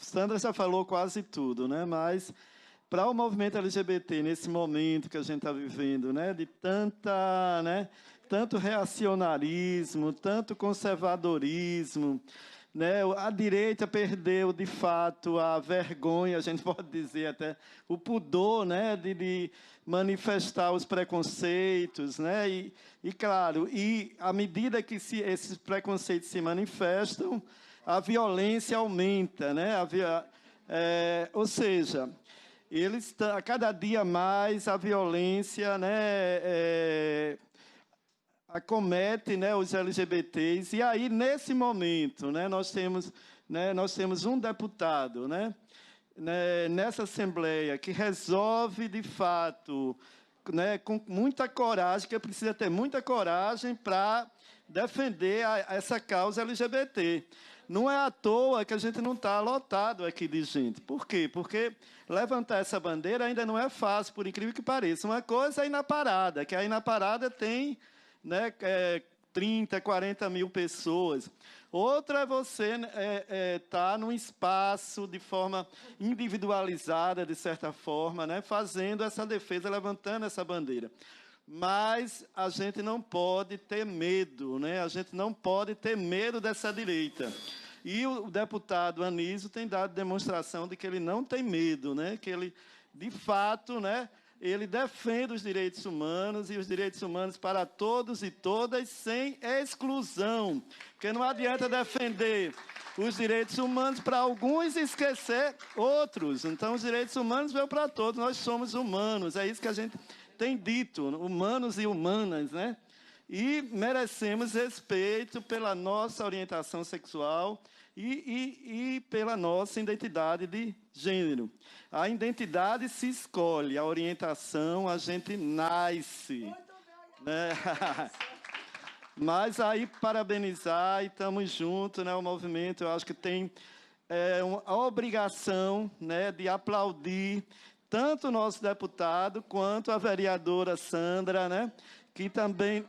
Sandra já falou quase tudo, né? Mas para o movimento LGBT, nesse momento que a gente está vivendo, né? De tanta, né? Tanto reacionarismo, tanto conservadorismo, né? A direita perdeu, de fato, a vergonha, a gente pode dizer até, o pudor, né? De manifestar os preconceitos, né? Claro, e à medida que esses preconceitos se manifestam, a violência aumenta, né? Ou seja, a cada dia mais a violência, né, acomete, né, os LGBTs. E aí, nesse momento, né, nós temos um deputado, né, nessa Assembleia que resolve, de fato, né, com muita coragem, que precisa ter muita coragem para defender essa causa LGBT. Não é à toa que a gente não está lotado aqui de gente. Por quê? Porque levantar essa bandeira ainda não é fácil, por incrível que pareça. Uma coisa é ir na parada, que aí na parada tem, né, 30, 40 mil pessoas. Outra é você estar num espaço de forma individualizada, de certa forma, né, fazendo essa defesa, levantando essa bandeira. Mas a gente não pode ter medo, né? A gente não pode ter medo dessa direita. E o deputado Anísio tem dado demonstração de que ele não tem medo, né? Que ele, de fato, né, ele defende os direitos humanos e os direitos humanos para todos e todas, sem exclusão. Porque não adianta defender os direitos humanos para alguns e esquecer outros. Então, os direitos humanos vêm para todos, nós somos humanos, é isso que a gente tem dito, humanos e humanas, né? E merecemos respeito pela nossa orientação sexual e pela nossa identidade de gênero. A identidade se escolhe, a orientação a gente nasce. Né? Mas aí, parabenizar e estamos juntos, né? O movimento, eu acho que tem a obrigação, né, de aplaudir tanto o nosso deputado quanto a vereadora Sandra, né, que também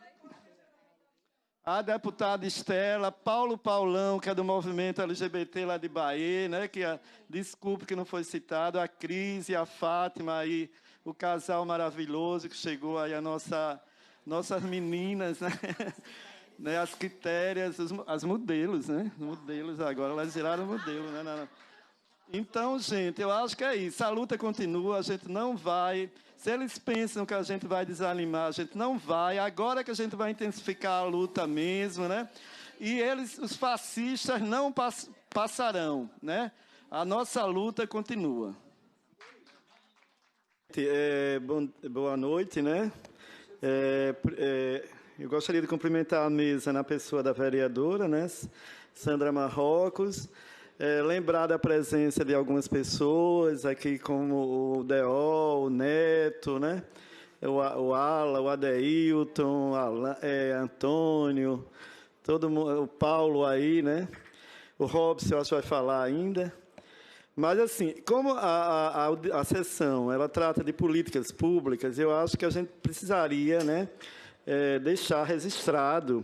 a deputada Estela, Paulo Paulão, que é do movimento LGBT lá de Bahia, né, desculpe que não foi citado, a Cris e a Fátima, aí, o casal maravilhoso que chegou aí, nossas meninas, né, né, as critérias, as modelos, né, modelos agora, elas viraram modelo, né, Então, gente, eu acho que é isso. A luta continua, a gente não vai... Se eles pensam que a gente vai desanimar, a gente não vai. Agora que a gente vai intensificar a luta mesmo, né? E os fascistas, não passarão, né? A nossa luta continua. Boa noite, né? Eu gostaria de cumprimentar a mesa na pessoa da vereadora, né? Sandra Marrocos. Lembrar da presença de algumas pessoas aqui, como o Deol, o Neto, né? o Ala, o Adeilton, Antônio, todo mundo, o Paulo aí, né? O Robson, eu acho que vai falar ainda. Mas, assim, como a sessão ela trata de políticas públicas, eu acho que a gente precisaria, né, deixar registrado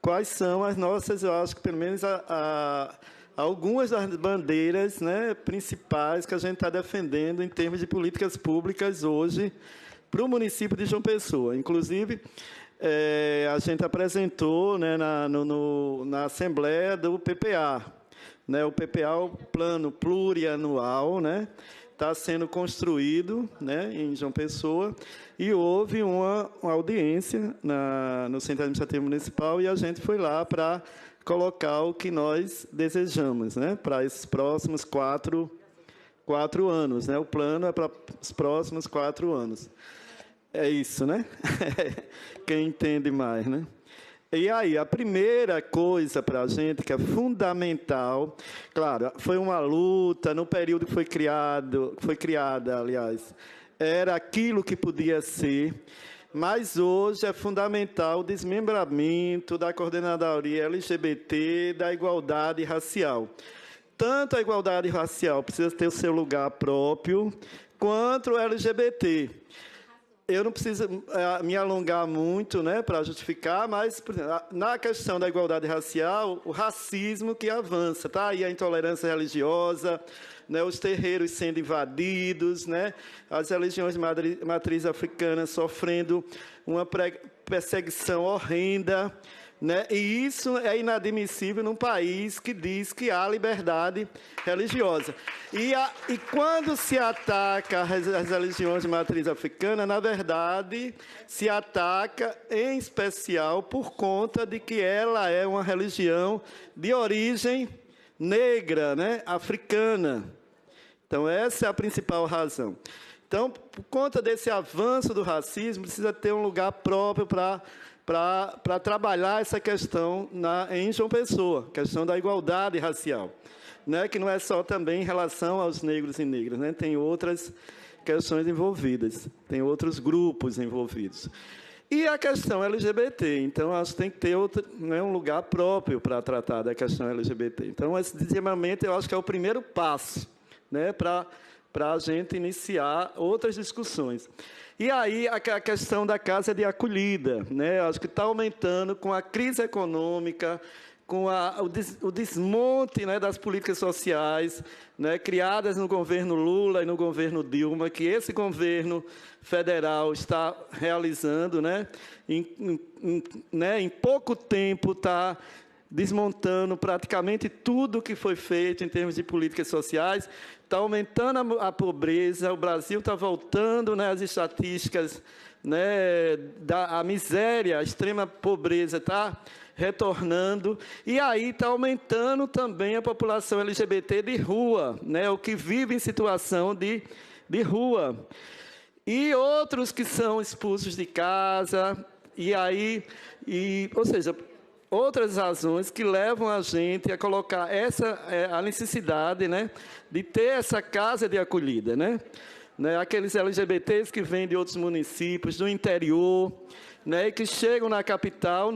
quais são as nossas, eu acho que pelo menos algumas das bandeiras, né, principais que a gente está defendendo em termos de políticas públicas hoje para o município de João Pessoa. Inclusive, a gente apresentou, né, na Assembleia do PPA. Né, o PPA, o Plano Plurianual, né, está sendo construído, né, em João Pessoa, e houve uma audiência no Centro Administrativo Municipal e a gente foi lá para colocar o que nós desejamos, né, para esses próximos quatro anos. Né, o plano é para os próximos 4 anos. É isso, né? Quem entende mais, né? E aí, a primeira coisa para a gente, que é fundamental, claro, foi uma luta, no período que foi criada, aliás, era aquilo que podia ser, mas hoje é fundamental o desmembramento da coordenadoria LGBT, da igualdade racial. Tanto a igualdade racial precisa ter o seu lugar próprio, quanto o LGBT. eu não preciso me alongar muito, né, para justificar, mas, por exemplo, na questão da igualdade racial, o racismo que avança, tá? E a intolerância religiosa, né, os terreiros sendo invadidos, né, as religiões de matriz africana sofrendo uma perseguição horrenda, né? E isso é inadmissível num país que diz que há liberdade religiosa. E quando se ataca as religiões de matriz africana, na verdade, se ataca em especial por conta de que ela é uma religião de origem negra, né? Africana. Então, essa é a principal razão. Então, por conta desse avanço do racismo, precisa ter um lugar próprio para trabalhar essa questão em João Pessoa, questão da igualdade racial, né? Que não é só também em relação aos negros e negras, né? Tem outras questões envolvidas, tem outros grupos envolvidos. E a questão LGBT, então, acho que tem que ter um lugar próprio para tratar da questão LGBT. Então, esse desenvolvimento, eu acho que é o primeiro passo, né, para a gente iniciar outras discussões. E aí, a questão da casa de acolhida, né? Acho que está aumentando com a crise econômica, com o desmonte, né, das políticas sociais, né, criadas no governo Lula e no governo Dilma, que esse governo federal está realizando, né? Em pouco tempo está desmontando praticamente tudo que foi feito em termos de políticas sociais, está aumentando a pobreza, o Brasil está voltando, né, às estatísticas, né, a miséria, a extrema pobreza está retornando, e aí está aumentando também a população LGBT de rua, né, o que vive em situação de rua. E outros que são expulsos de casa, ou seja, outras razões que levam a gente a colocar a necessidade, né, de ter essa casa de acolhida, né? Aqueles LGBTs que vêm de outros municípios, do interior, né, e que chegam na capital,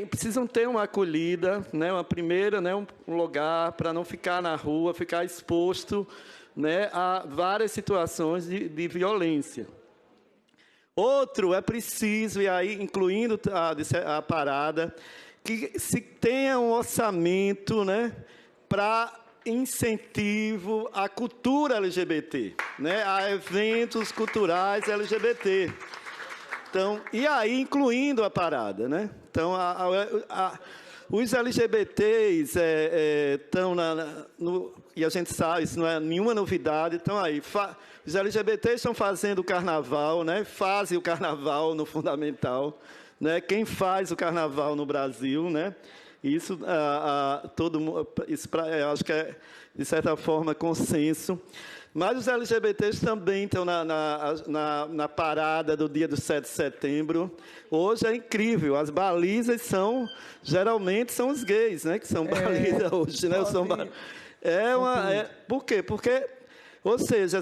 precisam ter uma acolhida, né, uma primeira, né, um lugar para não ficar na rua, ficar exposto, né, a várias situações de violência. Outro, é preciso, e aí incluindo a parada, que se tenha um orçamento, né, para incentivo à cultura LGBT, né, a eventos culturais LGBT. Então, e aí incluindo a parada, né? Então, os LGBTs estão e a gente sabe, isso não é nenhuma novidade, então aí os LGBTs estão fazendo o carnaval, né? Fazem o carnaval no Fundamental, né? Quem faz o carnaval no Brasil, né? Isso, acho que é, de certa forma, consenso. Mas os LGBTs também estão na parada do dia do 7 de setembro. Hoje é incrível, as balizas geralmente são os gays, né? Que são balizas hoje, né? Por quê? Porque, ou seja,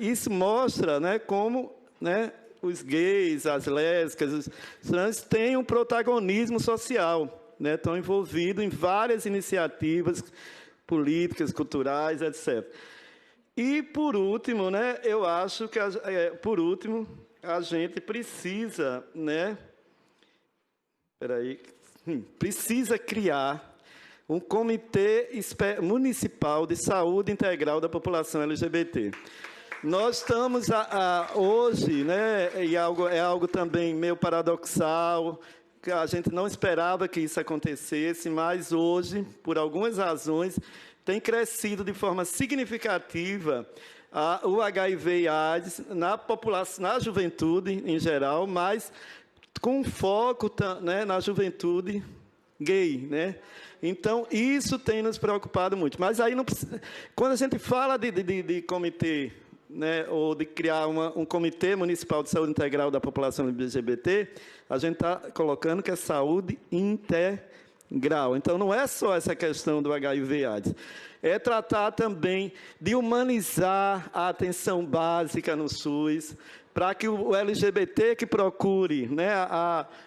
isso mostra, né, como, né, os gays, as lésbicas, os trans têm um protagonismo social, né? Estão envolvidos em várias iniciativas políticas, culturais, etc. E, por último, né, eu acho que, a gente precisa, né, precisa criar um comitê municipal de saúde integral da população LGBT. Nós estamos hoje, né, e é algo também meio paradoxal, que a gente não esperava que isso acontecesse, mas hoje, por algumas razões, tem crescido de forma significativa o HIV e AIDS na população, na juventude em geral, mas com foco, né, na juventude gay, né? Então, isso tem nos preocupado muito. Mas aí, quando a gente fala de comitê, né, ou de criar um comitê municipal de saúde integral da população LGBT, a gente está colocando que é saúde integral. Então, não é só essa questão do HIV e AIDS. É tratar também de humanizar a atenção básica no SUS, para que o LGBT que procure, né,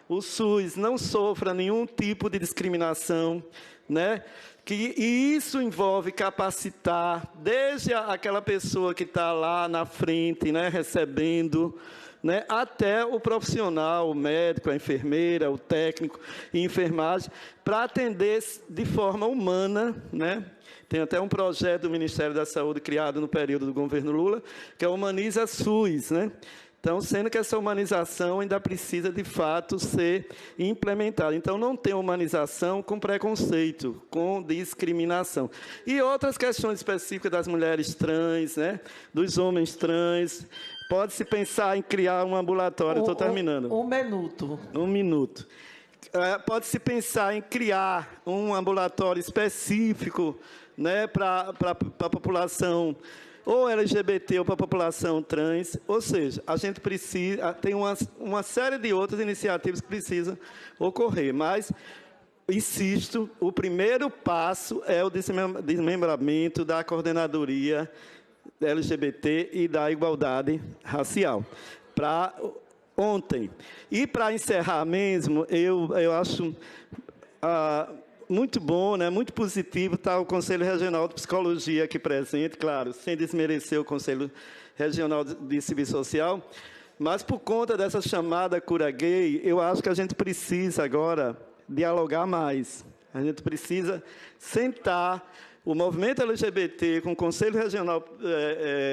o SUS não sofra nenhum tipo de discriminação, né? E isso envolve capacitar desde aquela pessoa que está lá na frente, né, recebendo, né, até o profissional, o médico, a enfermeira, o técnico e enfermagem, para atender de forma humana, né? Tem até um projeto do Ministério da Saúde criado no período do governo Lula, que é o Humaniza SUS, né? Então, sendo que essa humanização ainda precisa, de fato, ser implementada. Então, não tem humanização com preconceito, com discriminação. E outras questões específicas das mulheres trans, né? Dos homens trans. Pode-se pensar em criar um ambulatório. Estou terminando. Um minuto. Um minuto. Pode-se pensar em criar um ambulatório específico, né, para a população ou LGBT ou para a população trans, ou seja, a gente precisa, tem uma série de outras iniciativas que precisam ocorrer, mas, insisto, o primeiro passo é o desmembramento da coordenadoria LGBT e da igualdade racial, para ontem. E para encerrar mesmo, eu acho muito bom, né, muito positivo estar o Conselho Regional de Psicologia aqui presente, claro, sem desmerecer o Conselho Regional de Serviço Social, mas por conta dessa chamada cura gay, eu acho que a gente precisa agora dialogar mais. A gente precisa sentar o movimento LGBT com o Conselho Regional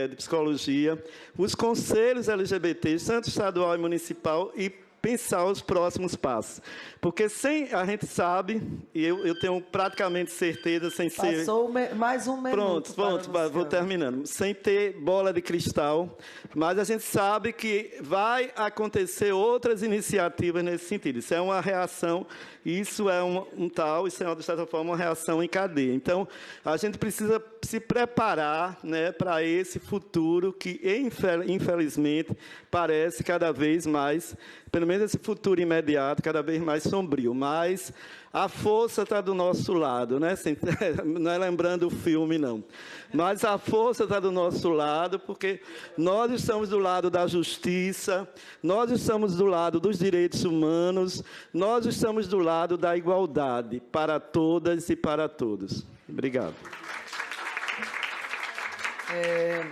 de Psicologia, os conselhos LGBT, tanto estadual e municipal, e pensar os próximos passos. Porque a gente sabe, e eu tenho praticamente certeza, sem ser... Passou mais um minuto. Pronto, vou terminando. Sem ter bola de cristal, mas a gente sabe que vai acontecer outras iniciativas nesse sentido. Isso é uma reação, isso é isso é, de certa forma, uma reação em cadeia. Então, a gente precisa se preparar, né, para esse futuro que, infelizmente, parece cada vez mais, pelo menos esse futuro imediato, cada vez mais sombrio. Mas a força está do nosso lado, né? Não é lembrando o filme, não. Mas a força está do nosso lado, porque nós estamos do lado da justiça, nós estamos do lado dos direitos humanos, nós estamos do lado da igualdade para todas e para todos. Obrigado.